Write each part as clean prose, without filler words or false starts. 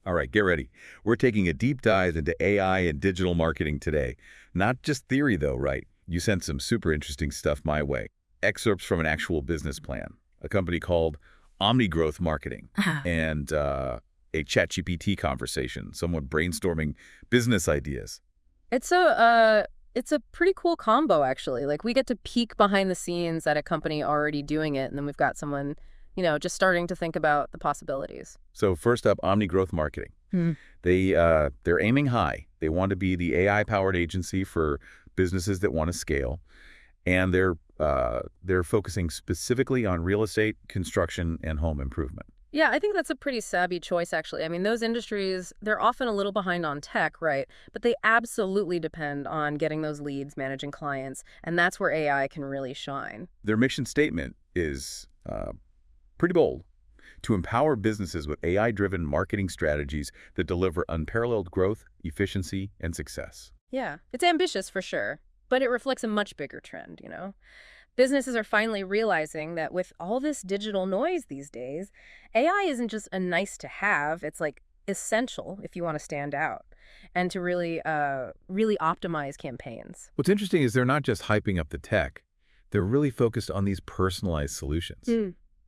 All right, get ready. We're taking a deep dive into AI and digital marketing today. Not just theory, though, right? You sent some super interesting stuff my way. Excerpts from an actual business plan, a company called OmniGrowth Marketing, Uh-huh. and a ChatGPT conversation, someone brainstorming business ideas. It's a pretty cool combo actually. Like we get to peek behind the scenes at a company already doing it, and then we've got someone, just starting to think about the possibilities. So first up, OmniGrowth Marketing. Hmm. They're aiming high. They want to be the AI-powered agency for businesses that want to scale, and they're focusing specifically on real estate, construction, and home improvement. Yeah, I think that's a pretty savvy choice actually. I mean, those industries, they're often a little behind on tech, right? But they absolutely depend on getting those leads, managing clients, and that's where AI can really shine. Their mission statement is pretty bold: to empower businesses with AI-driven marketing strategies that deliver unparalleled growth, efficiency, and success. Yeah, it's ambitious for sure, but it reflects a much bigger trend. Businesses are finally realizing that with all this digital noise these days, AI isn't just a nice to have, it's like essential if you want to stand out and to really optimize campaigns. What's interesting is they're not just hyping up the tech. They're really focused on these personalized solutions,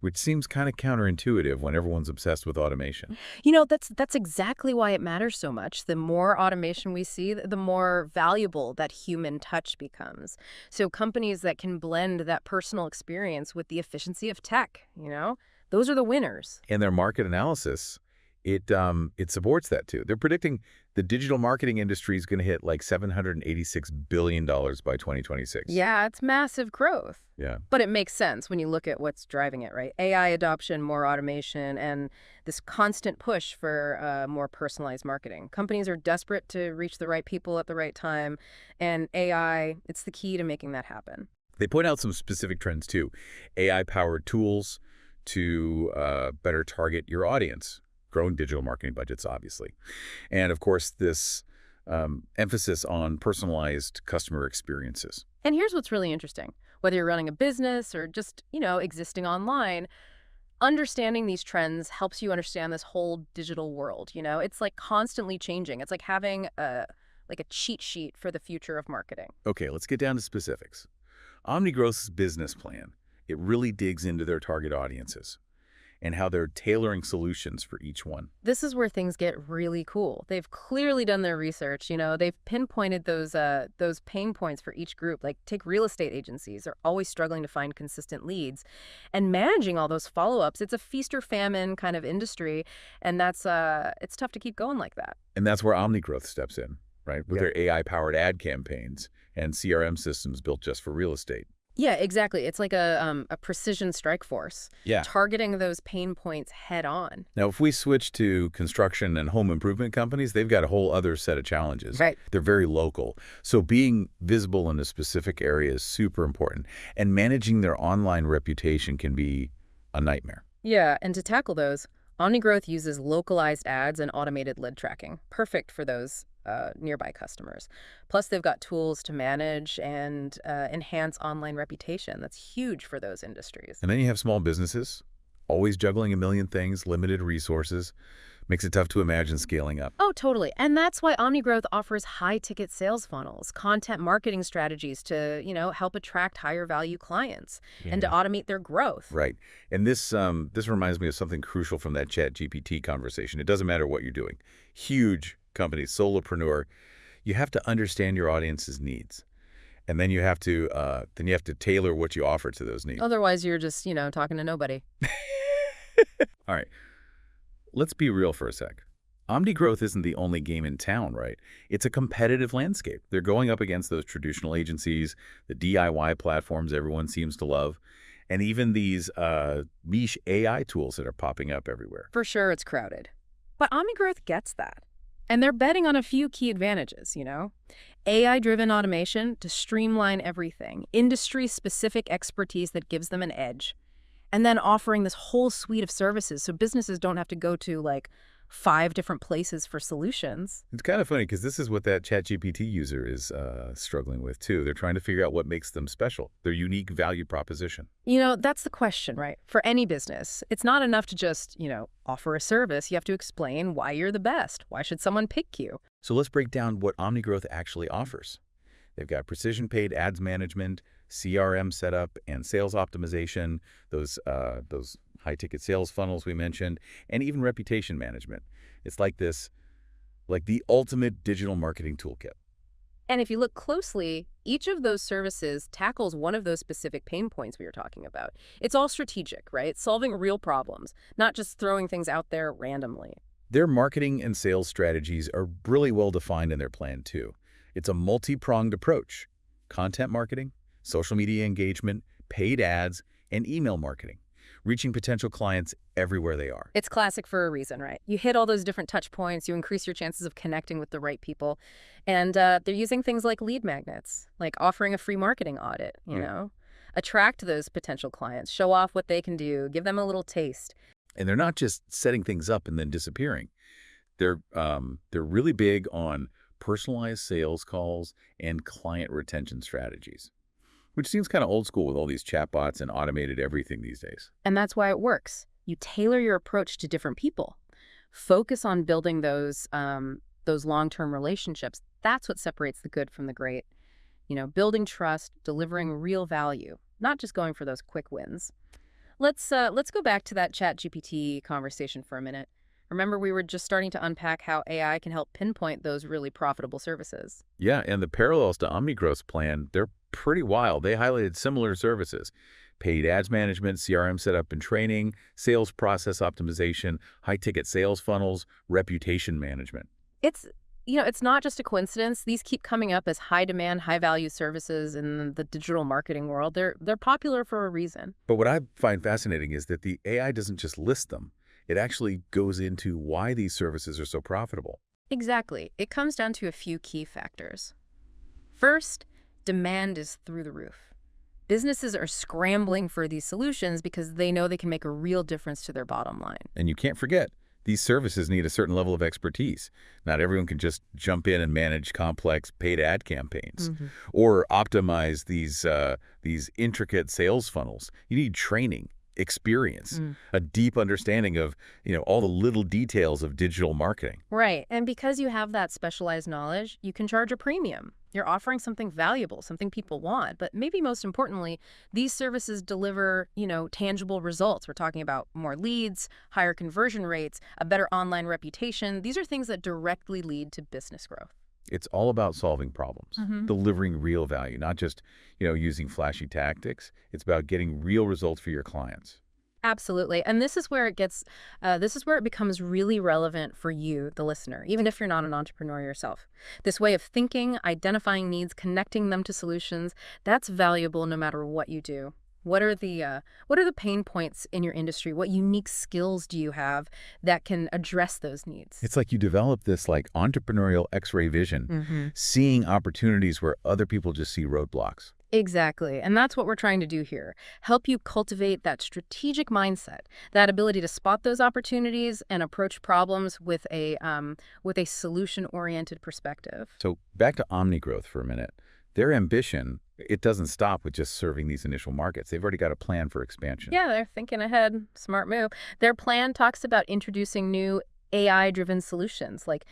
which seems kind of counterintuitive when everyone's obsessed with automation. That's exactly why it matters so much. The more automation we see, the more valuable that human touch becomes. So companies that can blend that personal experience with the efficiency of tech, those are the winners. And their market analysis, it supports that too. They're predicting the digital marketing industry is going to hit like $786 billion by 2026. Yeah, it's massive growth. Yeah. But it makes sense when you look at what's driving it, right? AI adoption, more automation, and this constant push for more personalized marketing. Companies are desperate to reach the right people at the right time, and AI, it's the key to making that happen. They point out some specific trends too. AI-powered tools to better target your audience. Growing digital marketing budgets, obviously. And of course, this emphasis on personalized customer experiences. And here's what's really interesting. Whether you're running a business or just, existing online, understanding these trends helps you understand this whole digital world. It's like constantly changing. It's like having a cheat sheet for the future of marketing. Okay, let's get down to specifics. OmniGrowth's business plan, it really digs into their target audiences and how they're tailoring solutions for each one. This is where things get really cool. They've clearly done their research. They've pinpointed those pain points for each group. Like take real estate agencies are always struggling to find consistent leads, and managing all those follow-ups. It's a feast or famine kind of industry, and that's it's tough to keep going like that. And that's where OmniGrowth steps in, right? With Yeah. their AI-powered ad campaigns and CRM systems built just for real estate. Yeah, exactly. It's like a precision strike force, Yeah. targeting those pain points head on. Now, if we switch to construction and home improvement companies, they've got a whole other set of challenges. Right. They're very local. So being visible in a specific area is super important. And managing their online reputation can be a nightmare. Yeah, and to tackle those, OmniGrowth uses localized ads and automated lead tracking, perfect for those nearby customers. Plus, they've got tools to manage and enhance online reputation. That's huge for those industries. And then you have small businesses, always juggling a million things, limited resources. Makes it tough to imagine scaling up. Oh, totally. And that's why OmniGrowth offers high-ticket sales funnels, content marketing strategies to, help attract higher value clients and to automate their growth. Right. And this reminds me of something crucial from that ChatGPT conversation. It doesn't matter what you're doing. Huge companies, solopreneur, you have to understand your audience's needs. And then you have to tailor what you offer to those needs. Otherwise, you're just, talking to nobody. All right. Let's be real for a sec. OmniGrowth isn't the only game in town, right? It's a competitive landscape. They're going up against those traditional agencies, the DIY platforms everyone seems to love, and even these niche AI tools that are popping up everywhere. For sure, it's crowded. But OmniGrowth gets that. And they're betting on a few key advantages. AI-driven automation to streamline everything, industry-specific expertise that gives them an edge, and then offering this whole suite of services so businesses don't have to go to, like, 5 different places for solutions. It's kind of funny because this is what that ChatGPT user is struggling with, too. They're trying to figure out what makes them special, their unique value proposition. That's the question, right? For any business, it's not enough to just, offer a service. You have to explain why you're the best. Why should someone pick you? So let's break down what OmniGrowth actually offers. They've got precision paid ads management, CRM setup, and sales optimization, those high-ticket sales funnels we mentioned, and even reputation management. It's like the ultimate digital marketing toolkit. And if you look closely, each of those services tackles one of those specific pain points we were talking about. It's all strategic, right? Solving real problems, not just throwing things out there randomly. Their marketing and sales strategies are really well defined in their plan, too. It's a multi-pronged approach: content marketing, social media engagement, paid ads, and email marketing, reaching potential clients everywhere they are. It's classic for a reason, right? You hit all those different touch points, you increase your chances of connecting with the right people. And they're using things like lead magnets, like offering a free marketing audit, Attract those potential clients, show off what they can do, give them a little taste. And they're not just setting things up and then disappearing. They're really big on personalized sales calls and client retention strategies, which seems kind of old school with all these chatbots and automated everything these days. And that's why it works. You tailor your approach to different people. Focus on building those long-term relationships. That's what separates the good from the great. Building trust, delivering real value, not just going for those quick wins. Let's go back to that ChatGPT conversation for a minute. Remember, we were just starting to unpack how AI can help pinpoint those really profitable services. Yeah, and the parallels to OmniGrowth's plan, they're pretty wild. They highlighted similar services: paid ads management, CRM setup and training, sales process optimization, high-ticket sales funnels, reputation management. It's not just a coincidence. These keep coming up as high-demand, high-value services in the digital marketing world. They're popular for a reason. But what I find fascinating is that the AI doesn't just list them. It actually goes into why these services are so profitable. Exactly. It comes down to a few key factors. First, demand is through the roof. Businesses are scrambling for these solutions because they know they can make a real difference to their bottom line. And you can't forget, these services need a certain level of expertise. Not everyone can just jump in and manage complex paid ad campaigns or optimize these intricate sales funnels. You need training, experience, a deep understanding of, all the little details of digital marketing. Right. And because you have that specialized knowledge, you can charge a premium. You're offering something valuable, something people want. But maybe most importantly, these services deliver, tangible results. We're talking about more leads, higher conversion rates, a better online reputation. These are things that directly lead to business growth. It's all about solving problems, delivering real value, not just, using flashy tactics. It's about getting real results for your clients. Absolutely. And this is where it becomes really relevant for you, the listener, even if you're not an entrepreneur yourself. This way of thinking, identifying needs, connecting them to solutions, that's valuable no matter what you do. What are the pain points in your industry? What unique skills do you have that can address those needs? It's like you develop this entrepreneurial X-ray vision, seeing opportunities where other people just see roadblocks. Exactly. And that's what we're trying to do here. Help you cultivate that strategic mindset, that ability to spot those opportunities and approach problems with a solution-oriented perspective. So back to OmniGrowth for a minute. Their ambition, it doesn't stop with just serving these initial markets. They've already got a plan for expansion. Yeah, they're thinking ahead. Smart move. Their plan talks about introducing new AI-driven solutions, like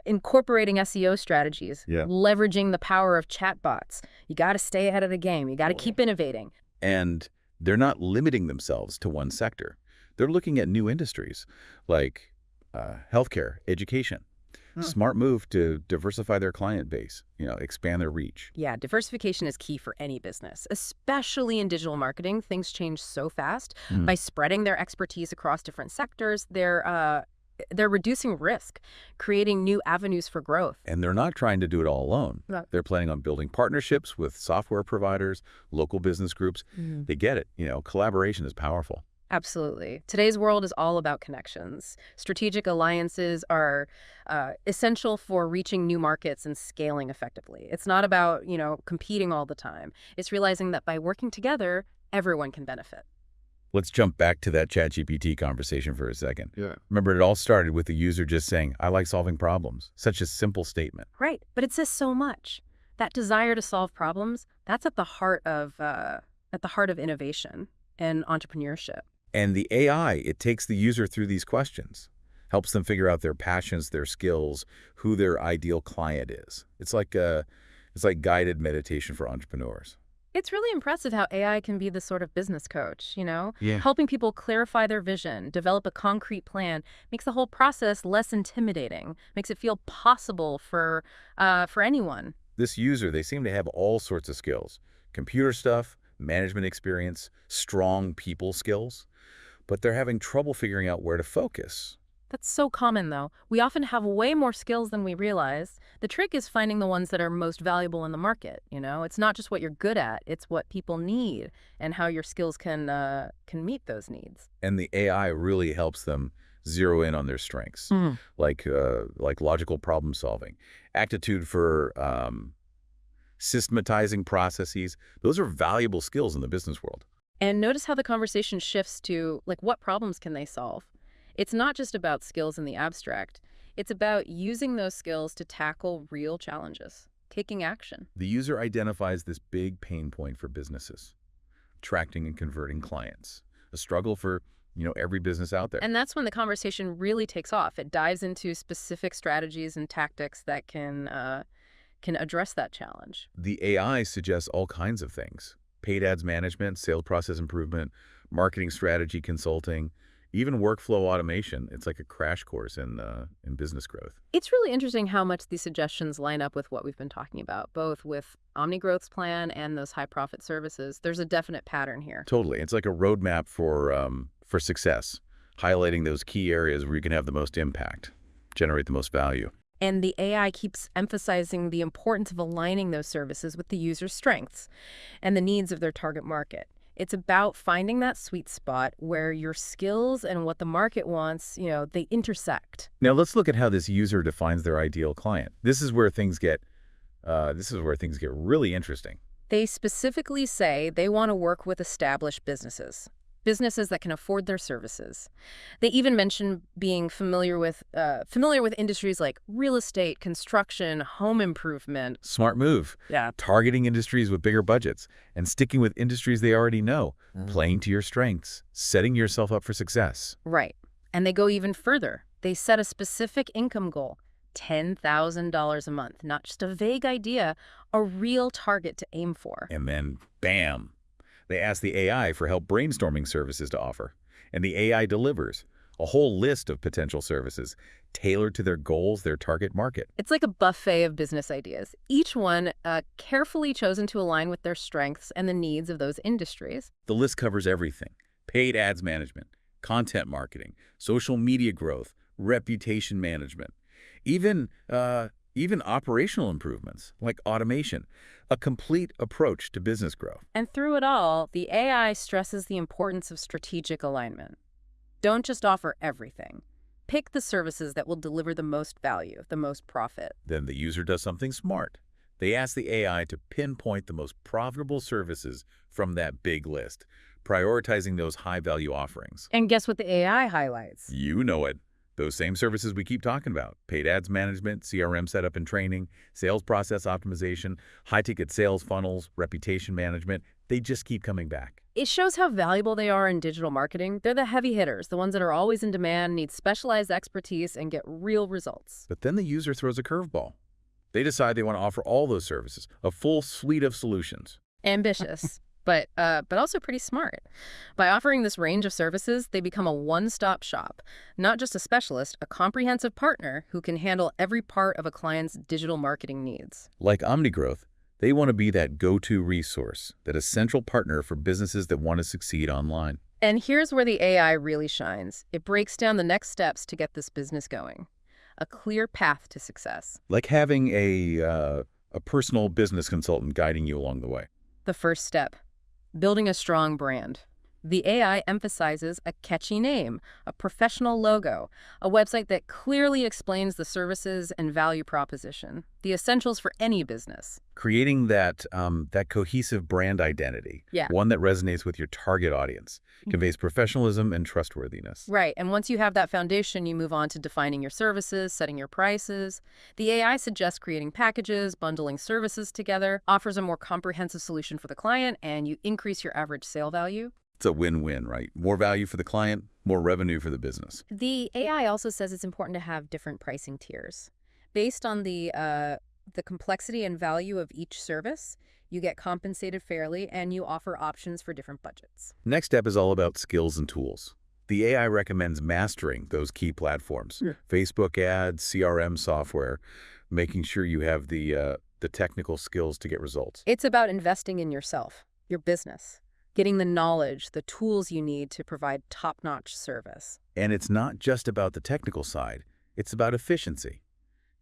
incorporating SEO strategies, leveraging the power of chatbots. You got to stay ahead of the game. You got to keep innovating. And they're not limiting themselves to one sector. They're looking at new industries like healthcare, education. Smart move to diversify their client base, expand their reach. Yeah, diversification is key for any business, especially in digital marketing. Things change so fast. By spreading their expertise across different sectors, they're reducing risk, creating new avenues for growth. And they're not trying to do it all alone. Right. They're planning on building partnerships with software providers, local business groups. They get it. Collaboration is powerful. Absolutely. Today's world is all about connections. Strategic alliances are essential for reaching new markets and scaling effectively. It's not about, competing all the time. It's realizing that by working together, everyone can benefit. Let's jump back to that ChatGPT conversation for a second. Yeah. Remember, it all started with the user just saying, I like solving problems. Such a simple statement. Right. But it says so much. That desire to solve problems, that's at the heart of innovation and entrepreneurship. And the AI, it takes the user through these questions, helps them figure out their passions, their skills, who their ideal client is. It's like guided meditation for entrepreneurs. It's really impressive how AI can be this sort of business coach, Yeah. helping people clarify their vision, develop a concrete plan, makes the whole process less intimidating, makes it feel possible for anyone. This user, they seem to have all sorts of skills. Computer stuff, management experience, strong people skills. But they're having trouble figuring out where to focus. That's so common, though. We often have way more skills than we realize. The trick is finding the ones that are most valuable in the market. It's not just what you're good at, it's what people need and how your skills can meet those needs. And the AI really helps them zero in on their strengths, Mm. like logical problem solving, aptitude for systematizing processes. Those are valuable skills in the business world. And notice how the conversation shifts to, like, what problems can they solve? It's not just about skills in the abstract. It's about using those skills to tackle real challenges, taking action. The user identifies this big pain point for businesses, attracting and converting clients, a struggle for, every business out there. And that's when the conversation really takes off. It dives into specific strategies and tactics that can address that challenge. The AI suggests all kinds of things: paid ads management, sales process improvement, marketing strategy consulting, even workflow automation. It's like a crash course in business growth. It's really interesting how much these suggestions line up with what we've been talking about, both with OmniGrowth's plan and those high-profit services. There's a definite pattern here. Totally. It's like a roadmap for success, highlighting those key areas where you can have the most impact, generate the most value. And the AI keeps emphasizing the importance of aligning those services with the user's strengths and the needs of their target market. It's about finding that sweet spot where your skills and what the market wants, they intersect. Now let's look at how this user defines their ideal client. This is where things get really interesting. They specifically say they want to work with established businesses that can afford their services. They even mention being familiar with industries like real estate, construction, home improvement. Smart move. Yeah. Targeting industries with bigger budgets and sticking with industries they already know, playing to your strengths, setting yourself up for success. Right. And they go even further. They set a specific income goal, $10,000 a month, not just a vague idea, a real target to aim for. And then, bam, they ask the AI for help brainstorming services to offer. And the AI delivers a whole list of potential services tailored to their goals, their target market. It's like a buffet of business ideas, each one carefully chosen to align with their strengths and the needs of those industries. The list covers everything: paid ads management, content marketing, social media growth, reputation management, even operational improvements like automation, a complete approach to business growth. And through it all, the AI stresses the importance of strategic alignment. Don't just offer everything. Pick the services that will deliver the most value, the most profit. Then the user does something smart. They ask the AI to pinpoint the most profitable services from that big list, prioritizing those high-value offerings. And guess what the AI highlights? You know it. Those same services we keep talking about: paid ads management, CRM setup and training, sales process optimization, high-ticket sales funnels, reputation management. They just keep coming back. It shows how valuable they are in digital marketing. They're the heavy hitters, the ones that are always in demand, need specialized expertise, and get real results. But then the user throws a curveball. They decide they want to offer all those services, a full suite of solutions. Ambitious. But also pretty smart. By offering this range of services, they become a one-stop shop, not just a specialist, a comprehensive partner who can handle every part of a client's digital marketing needs. Like OmniGrowth, they want to be that go-to resource, that essential partner for businesses that want to succeed online. And here's where the AI really shines. It breaks down the next steps to get this business going. A clear path to success. Like having a personal business consultant guiding you along the way. The first step, building a strong brand. The AI emphasizes a catchy name, a professional logo, a website that clearly explains the services and value proposition, the essentials for any business. Creating that cohesive brand identity, Yeah. one that resonates with your target audience, conveys professionalism and trustworthiness. Right, and once you have that foundation, you move on to defining your services, setting your prices. The AI suggests creating packages, bundling services together, offers a more comprehensive solution for the client, and you increase your average sale value. It's a win-win, right? More value for the client, more revenue for the business. The AI also says it's important to have different pricing tiers. Based on the complexity and value of each service, you get compensated fairly and you offer options for different budgets. Next step is all about skills and tools. The AI recommends mastering those key platforms, Yeah. Facebook ads, CRM software, making sure you have the technical skills to get results. It's about investing in yourself, your business, getting the knowledge, the tools you need to provide top-notch service. And it's not just about the technical side, it's about efficiency.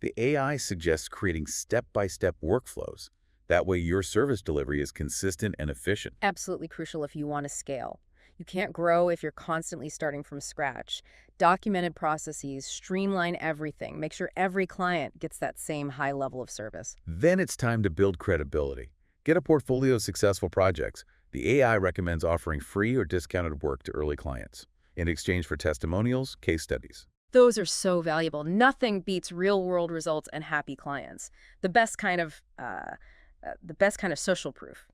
The AI suggests creating step-by-step workflows. That way your service delivery is consistent and efficient. Absolutely crucial if you want to scale. You can't grow if you're constantly starting from scratch. Documented processes, streamline everything, make sure every client gets that same high level of service. Then it's time to build credibility. Get a portfolio of successful projects. The AI recommends offering free or discounted work to early clients in exchange for testimonials, case studies. Those are so valuable. Nothing beats real-world results and happy clients. The best kind of social proof.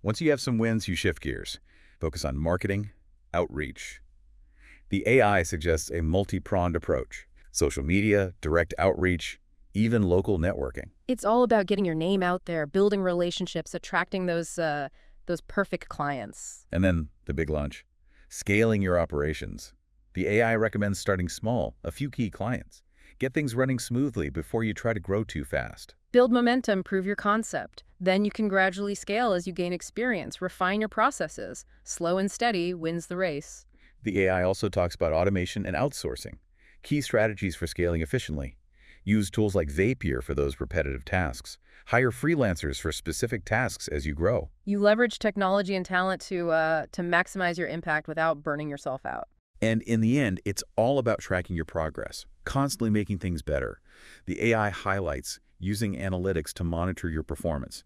Once you have some wins, you shift gears. Focus on marketing, outreach. The AI suggests a multi-pronged approach. Social media, direct outreach, even local networking. It's all about getting your name out there, building relationships, attracting those perfect clients. And then the big launch. Scaling your operations. The AI recommends starting small, a few key clients. Get things running smoothly before you try to grow too fast. Build momentum, prove your concept. Then you can gradually scale as you gain experience, refine your processes. Slow and steady wins the race. The AI also talks about automation and outsourcing, key strategies for scaling efficiently. Use tools like Zapier for those repetitive tasks. Hire freelancers for specific tasks as you grow. You leverage technology and talent to maximize your impact without burning yourself out. And in the end, it's all about tracking your progress, constantly making things better. The AI highlights using analytics to monitor your performance,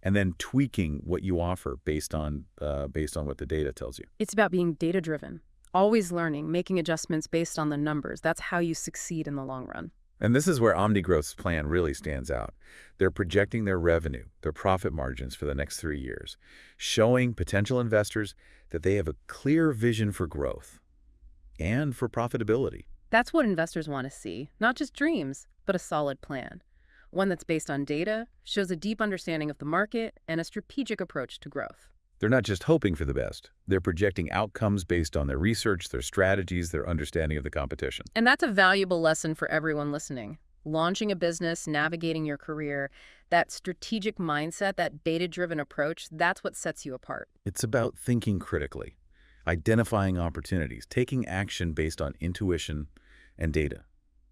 and then tweaking what you offer based on what the data tells you. It's about being data-driven, always learning, making adjustments based on the numbers. That's how you succeed in the long run. And this is where OmniGrowth's plan really stands out. They're projecting their revenue, their profit margins for the next 3 years, showing potential investors that they have a clear vision for growth and for profitability. That's what investors want to see, not just dreams, but a solid plan. One that's based on data, shows a deep understanding of the market, and a strategic approach to growth. They're not just hoping for the best. They're projecting outcomes based on their research, their strategies, their understanding of the competition. And that's a valuable lesson for everyone listening. Launching a business, navigating your career, that strategic mindset, that data-driven approach, that's what sets you apart. It's about thinking critically, identifying opportunities, taking action based on intuition and data,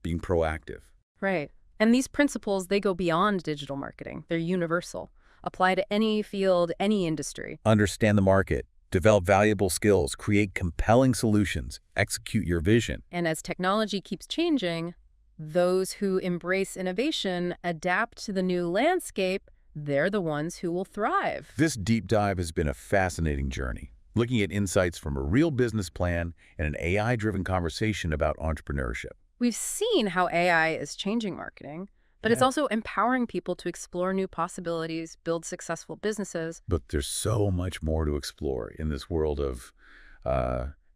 being proactive. Right. And these principles, they go beyond digital marketing. They're universal. Apply to any field, any industry. Understand the market, develop valuable skills, create compelling solutions, execute your vision. And as technology keeps changing, those who embrace innovation, adapt to the new landscape, they're the ones who will thrive. This deep dive has been a fascinating journey, looking at insights from a real business plan and an AI-driven conversation about entrepreneurship. We've seen how AI is changing marketing, but it's Yeah. also empowering people to explore new possibilities, build successful businesses. But there's so much more to explore in this world of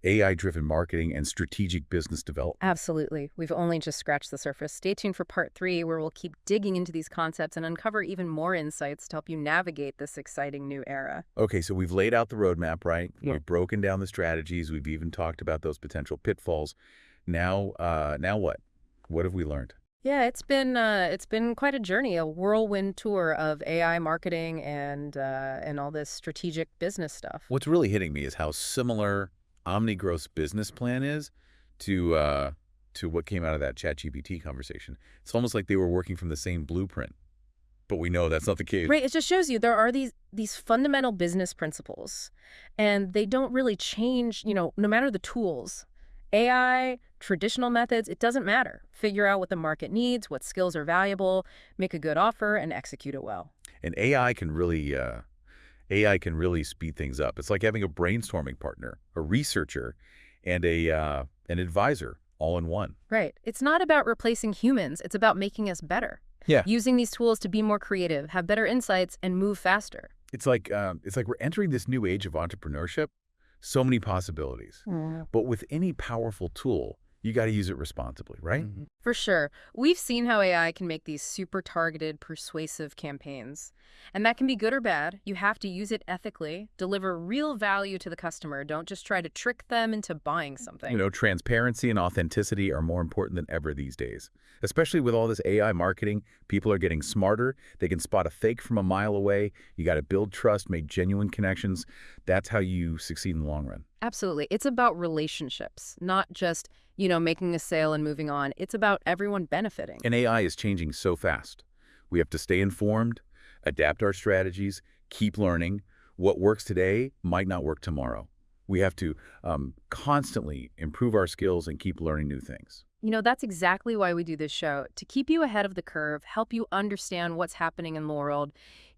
AI-driven marketing and strategic business development. Absolutely. We've only just scratched the surface. Stay tuned for part 3, where we'll keep digging into these concepts and uncover even more insights to help you navigate this exciting new era. Okay, so we've laid out the roadmap, right? Yeah. We've broken down the strategies. We've even talked about those potential pitfalls. Now what? What have we learned? Yeah, it's been quite a journey, a whirlwind tour of AI marketing and all this strategic business stuff. What's really hitting me is how similar OmniGrowth's business plan is to what came out of that ChatGPT conversation. It's almost like they were working from the same blueprint, But we know that's not the case. Right, it just shows you there are these fundamental business principles, and they don't really change, no matter the tools. AI, traditional methods, it doesn't matter. Figure out what the market needs, what skills are valuable, make a good offer, and execute it well. And AI can really speed things up. It's like having a brainstorming partner, a researcher, and an advisor all in one. Right. It's not about replacing humans, it's about making us better. Yeah. Using these tools to be more creative, have better insights, and move faster. It's like we're entering this new age of entrepreneurship. So many possibilities. But with any powerful tool, you got to use it responsibly, right? For sure. We've seen how AI can make these super targeted, persuasive campaigns. And that can be good or bad. You have to use it ethically, deliver real value to the customer. Don't just try to trick them into buying something. Transparency and authenticity are more important than ever these days. Especially with all this AI marketing, people are getting smarter. They can spot a fake from a mile away. You got to build trust, make genuine connections. That's how you succeed in the long run. Absolutely. It's about relationships, not just, making a sale and moving on. It's about everyone benefiting. And AI is changing so fast. We have to stay informed, adapt our strategies, keep learning. What works today might not work tomorrow. We have to constantly improve our skills and keep learning new things. That's exactly why we do this show, to keep you ahead of the curve, help you understand what's happening in the world,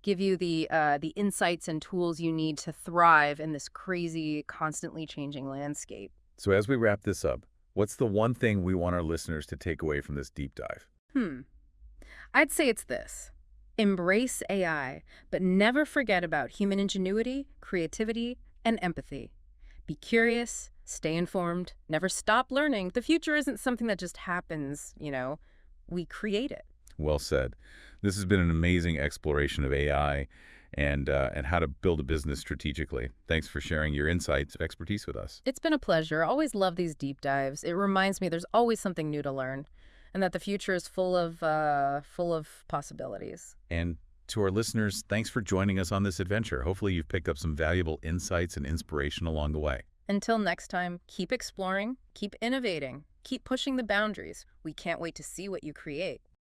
give you the insights and tools you need to thrive in this crazy, constantly changing landscape. So as we wrap this up, what's the one thing we want our listeners to take away from this deep dive? I'd say it's this. Embrace AI, but never forget about human ingenuity, creativity, and empathy. Be curious, stay informed, never stop learning. The future isn't something that just happens, we create it. Well said. This has been an amazing exploration of AI and how to build a business strategically. Thanks for sharing your insights and expertise with us. It's been a pleasure. I always love these deep dives. It reminds me there's always something new to learn and that the future is full of possibilities. And to our listeners, thanks for joining us on this adventure. Hopefully you've picked up some valuable insights and inspiration along the way. Until next time, keep exploring, keep innovating, keep pushing the boundaries. We can't wait to see what you create.